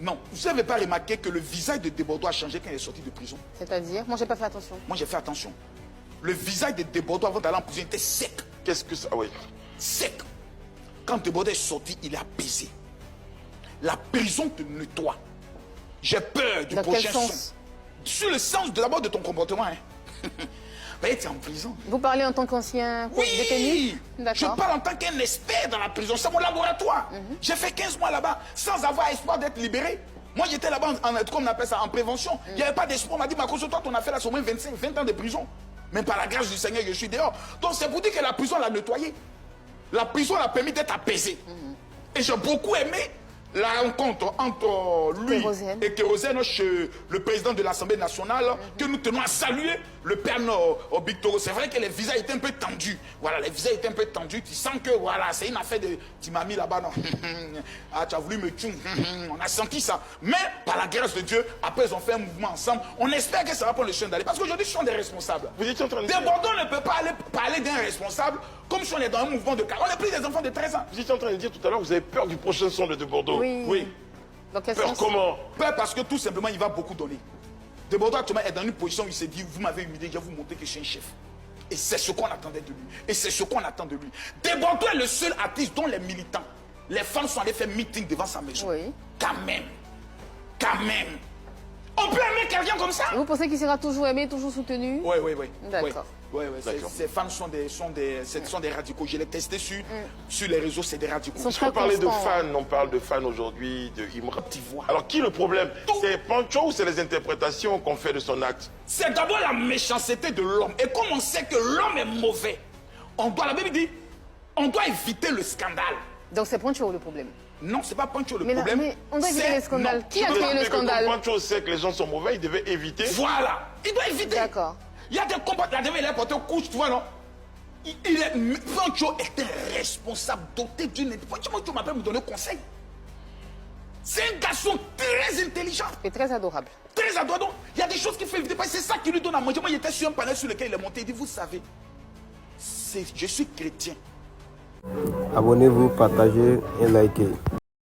Non, vous n'avez pas remarqué que le visage de Desbordeaux a changé quand il est sorti de prison? C'est-à-dire? Moi, j'ai pas fait attention. Moi, j'ai fait attention. Le visage de Desbordeaux avant d'aller en prison était sec. Qu'est-ce que ça... Oui. Sec. Quand Desbordeaux est sorti, il est apaisé. La prison te nettoie. J'ai peur du prochain son. Sur le sens d'abord de ton comportement. Hein. Tu es en prison. Vous parlez en tant qu'ancien détenu? Oui, je parle en tant qu'un expert dans la prison. C'est mon laboratoire. J'ai fait 15 mois là-bas sans avoir espoir d'être libéré. Moi, j'étais là-bas, comme on appelle ça, en prévention. Il n'y avait pas d'espoir. On m'a dit, mais à cause de toi, ton affaire, là, c'est au moins 25, 20 ans de prison. Mais par la grâce du Seigneur, je suis dehors. Donc, c'est pour dire que la prison l'a nettoyé. La prison l'a permis d'être apaisé. Et j'ai beaucoup aimé la rencontre entre lui et Kérosène chez le président de l'Assemblée nationale, que nous tenons à saluer, le père Victor. C'est vrai que les visages étaient un peu tendus. Voilà, les visages étaient un peu tendus. Tu sens que voilà, c'est une affaire de... Tu m'as mis là-bas, non? Ah, tu as voulu me tuer. On a senti ça. Mais par la grâce de Dieu, après ils ont fait un mouvement ensemble. On espère que ça va prendre le chemin d'aller. Parce qu'aujourd'hui, ce sont des responsables. Vous étiez en train de dire... Desbordeaux ne peut pas aller parler d'un responsable comme si on est dans un mouvement de carrière. On est plus des enfants de 13 ans. Vous étiez en train de dire tout à l'heure, vous avez peur du prochain son de Desbordeaux. Oui. Dans quel peur sens? comment? Peur parce que tout simplement, il va beaucoup donner. Desbordeaux actuellement est dans une position où il s'est dit, vous m'avez humilié, je vais vous montrer que je suis un chef. Et c'est ce qu'on attendait de lui. Et c'est ce qu'on attend de lui. Desbordeaux est le seul artiste dont les militants, les femmes sont allées faire meeting devant sa maison. Oui. Quand même. Quand même. On peut aimer quelqu'un comme ça? Et vous pensez qu'il sera toujours aimé, toujours soutenu? Oui. D'accord. Oui. Ces femmes sont des radicaux. Je l'ai testé sur les réseaux, c'est des radicaux. Puisqu'on parlait de fans, on parle de fans aujourd'hui, de Imra. Alors qui est le problème? C'est Pancho ou c'est les interprétations qu'on fait de son acte? C'est d'abord la méchanceté de l'homme. Et comme on sait que l'homme est mauvais, la Bible dit, on doit éviter le scandale. Donc c'est Pancho le problème? Non, c'est pas Pancho le problème. Mais on doit éviter les scandales. Qui a créé le scandale? Quand Pancho sait que les gens sont mauvais, il devait éviter. Voilà, il doit éviter. D'accord. Il y a des combats, la dernière, il a porté couche, tu vois, non? Pancho est un responsable doté d'une... Pancho m'appelle me donner conseil. C'est un garçon très intelligent. Et très adorable. Très adorable. Il y a des choses qu'il fait éviter. C'est ça qui lui donne à manger. Moi, il était sur un panel sur lequel il est monté. Il dit, vous savez, je suis chrétien. Abonnez-vous, partagez et likez.